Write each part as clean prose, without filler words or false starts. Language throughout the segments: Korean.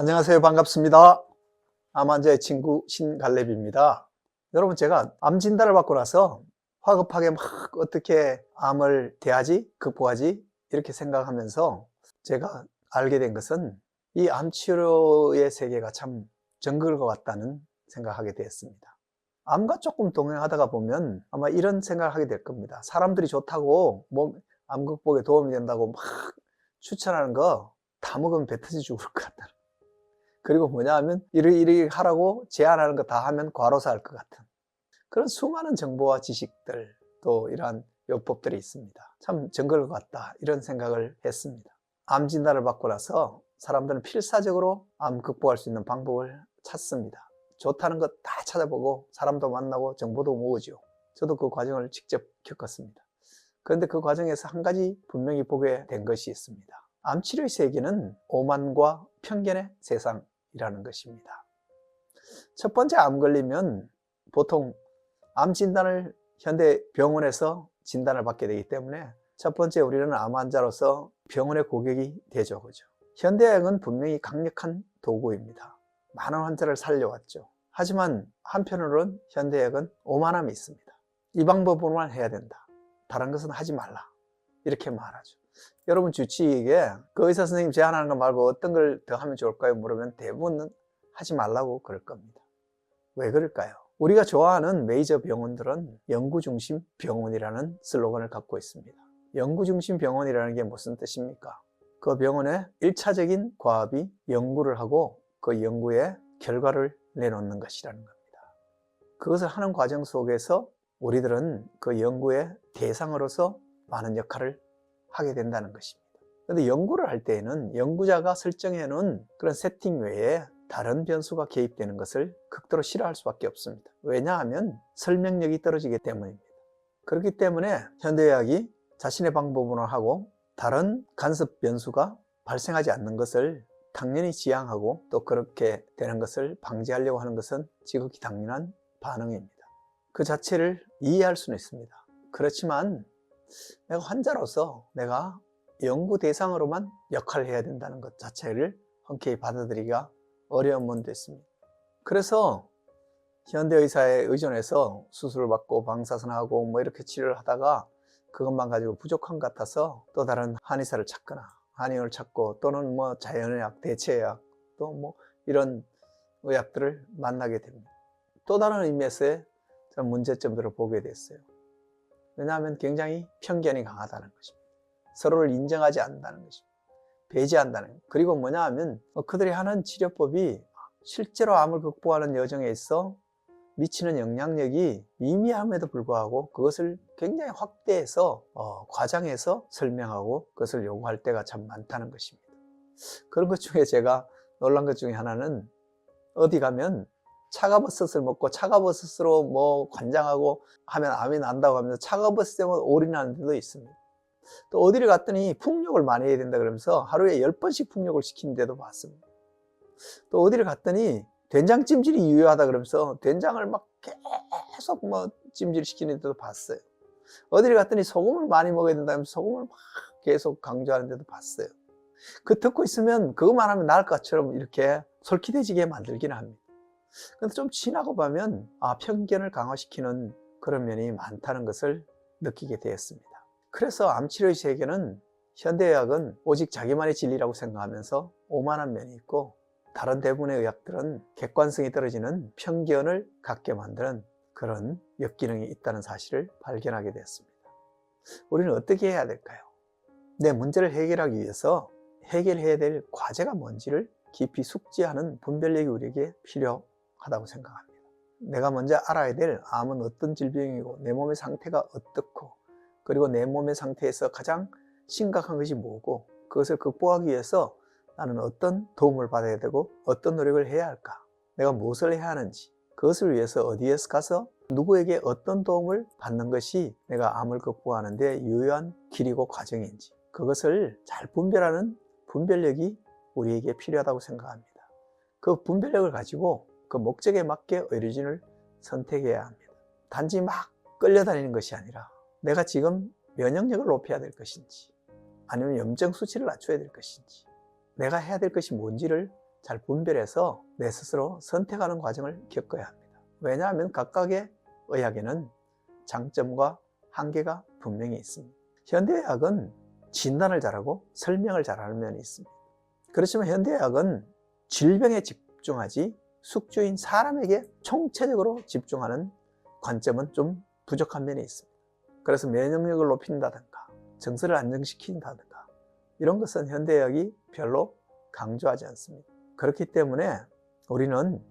안녕하세요. 반갑습니다. 암 환자의 친구 신갈래비입니다. 여러분, 제가 암 진단을 받고 나서 화급하게 막 어떻게 암을 대하지, 극복하지 이렇게 생각하면서 제가 알게 된 것은 이 암 치료의 세계가 참 정글과 같다는 생각하게 되었습니다. 암과 조금 동행하다가 보면 아마 이런 생각을 하게 될 겁니다. 사람들이 좋다고 암 극복에 도움이 된다고 막 추천하는 거 다 먹으면 배 터져 죽을 것 같다. 그리고 뭐냐 하면 이리 하라고 제안하는 거 다 하면 과로사 할 것 같은 그런 수많은 정보와 지식들, 또 이러한 요법들이 있습니다. 참 정글 같다 이런 생각을 했습니다. 암 진단을 받고 나서 사람들은 필사적으로 암 극복할 수 있는 방법을 찾습니다. 좋다는 것 다 찾아보고 사람도 만나고 정보도 모으죠. 저도 그 과정을 직접 겪었습니다. 그런데 그 과정에서 한 가지 분명히 보게 된 것이 있습니다. 암치료의 세계는 오만과 편견의 세상이라는 것입니다. 첫 번째 암 걸리면 보통 암 진단을 현대 병원에서 진단을 받게 되기 때문에 첫 번째 우리는 암 환자로서 병원의 고객이 되죠. 그죠? 현대의학은 분명히 강력한 도구입니다. 많은 환자를 살려왔죠. 하지만 한편으로는 현대의학은 오만함이 있습니다. 이 방법으로만 해야 된다. 다른 것은 하지 말라. 이렇게 말하죠. 여러분 주치의에게 그 의사 선생님 제안하는 거 말고 어떤 걸 더 하면 좋을까요? 물으면 대부분은 하지 말라고 그럴 겁니다. 왜 그럴까요? 우리가 좋아하는 메이저 병원들은 연구중심 병원이라는 슬로건을 갖고 있습니다. 연구중심 병원이라는 게 무슨 뜻입니까? 그 병원에 1차적인 과학이 연구를 하고 그 연구의 결과를 내놓는 것이라는 겁니다. 그것을 하는 과정 속에서 우리들은 그 연구의 대상으로서 많은 역할을 하게 된다는 것입니다. 그런데 연구를 할 때에는 연구자가 설정해 놓은 그런 세팅 외에 다른 변수가 개입되는 것을 극도로 싫어할 수밖에 없습니다. 왜냐하면 설명력이 떨어지기 때문입니다. 그렇기 때문에 현대의학이 자신의 방법으로 하고 다른 간섭 변수가 발생하지 않는 것을 당연히 지향하고 또 그렇게 되는 것을 방지하려고 하는 것은 지극히 당연한 반응입니다. 그 자체를 이해할 수는 있습니다. 그렇지만 내가 환자로서 내가 연구 대상으로만 역할을 해야 된다는 것 자체를 흔쾌히 받아들이기가 어려운 면도 있습니다. 그래서 현대의사에 의존해서 수술을 받고 방사선하고 뭐 이렇게 치료를 하다가 그것만 가지고 부족한 것 같아서 또 다른 한의사를 찾거나 한의원을 찾고 또는 뭐 자연의학, 대체의학 또 뭐 이런 의학들을 만나게 됩니다. 또 다른 의미에서의 문제점들을 보게 됐어요. 왜냐하면 굉장히 편견이 강하다는 것입니다. 서로를 인정하지 않는다는 것입니다. 배제한다는 것. 그리고 뭐냐 하면 그들이 하는 치료법이 실제로 암을 극복하는 여정에 있어 미치는 영향력이 미미함에도 불구하고 그것을 굉장히 확대해서 과장해서 설명하고 그것을 요구할 때가 참 많다는 것입니다. 그런 것 중에 제가 놀란 것 중에 하나는 어디 가면 차가버섯을 먹고 차가버섯으로 뭐 관장하고 하면 암이 난다고 하면서 차가버섯 때문에 올인하는 데도 있습니다. 또 어디를 갔더니 풍욕을 많이 해야 된다 그러면서 하루에 10번씩 풍욕을 시키는 데도 봤습니다. 또 어디를 갔더니 된장 찜질이 유효하다 그러면서 된장을 막 계속 뭐 찜질 시키는 데도 봤어요. 어디를 갔더니 소금을 많이 먹어야 된다면서 소금을 막 계속 강조하는 데도 봤어요. 그 듣고 있으면 그것만 하면 나을 것처럼 이렇게 솔깃해지게 만들기는 합니다. 근데 좀 지나고 보면 편견을 강화시키는 그런 면이 많다는 것을 느끼게 되었습니다. 그래서 암치료의 세계는 현대의학은 오직 자기만의 진리라고 생각하면서 오만한 면이 있고 다른 대부분의 의학들은 객관성이 떨어지는 편견을 갖게 만드는 그런 역기능이 있다는 사실을 발견하게 되었습니다. 우리는 어떻게 해야 될까요? 내 문제를 해결하기 위해서 해결해야 될 과제가 뭔지를 깊이 숙지하는 분별력이 우리에게 필요하다고 생각합니다. 내가 먼저 알아야 될 암은 어떤 질병이고 내 몸의 상태가 어떻고 그리고 내 몸의 상태에서 가장 심각한 것이 뭐고 그것을 극복하기 위해서 나는 어떤 도움을 받아야 되고 어떤 노력을 해야 할까, 내가 무엇을 해야 하는지, 그것을 위해서 어디에서 가서 누구에게 어떤 도움을 받는 것이 내가 암을 극복하는 데 유효한 길이고 과정인지 그것을 잘 분별하는 분별력이 우리에게 필요하다고 생각합니다. 그 분별력을 가지고 그 목적에 맞게 의료진을 선택해야 합니다. 단지 막 끌려다니는 것이 아니라 내가 지금 면역력을 높여야 될 것인지 아니면 염증 수치를 낮춰야 될 것인지 내가 해야 될 것이 뭔지를 잘 분별해서 내 스스로 선택하는 과정을 겪어야 합니다. 왜냐하면 각각의 의학에는 장점과 한계가 분명히 있습니다. 현대의학은 진단을 잘하고 설명을 잘하는 면이 있습니다. 그렇지만 현대의학은 질병에 집중하지 숙주인 사람에게 총체적으로 집중하는 관점은 좀 부족한 면이 있습니다. 그래서 면역력을 높인다든가 정서를 안정시킨다든가 이런 것은 현대의학이 별로 강조하지 않습니다. 그렇기 때문에 우리는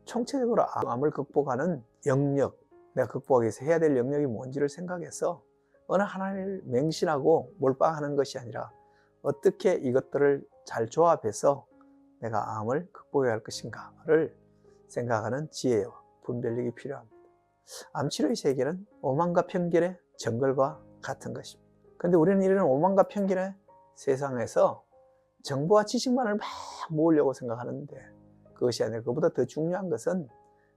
총체적으로 암을 극복하는 영역, 내가 극복하기 위해서 해야 될 영역이 뭔지를 생각해서 어느 하나를 맹신하고 몰빵하는 것이 아니라 어떻게 이것들을 잘 조합해서 내가 암을 극복해야 할 것인가를 생각하는 지혜와 분별력이 필요합니다. 암치료의 세계는 오만과 편견의 정글과 같은 것입니다. 그런데 우리는 이런 오만과 편견의 세상에서 정보와 지식만을 막 모으려고 생각하는데 그것이 아니라 그보다 더 중요한 것은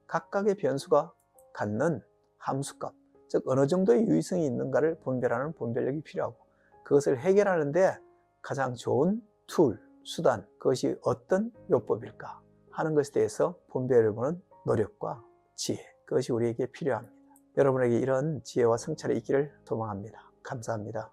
각각의 변수가 갖는 함수값, 즉 어느 정도의 유의성이 있는가를 분별하는 분별력이 필요하고 그것을 해결하는데 가장 좋은 툴, 수단, 그것이 어떤 요법일까 하는 것에 대해서 분별해보는 노력과 지혜, 그것이 우리에게 필요합니다. 여러분에게 이런 지혜와 성찰이 있기를 소망합니다. 감사합니다.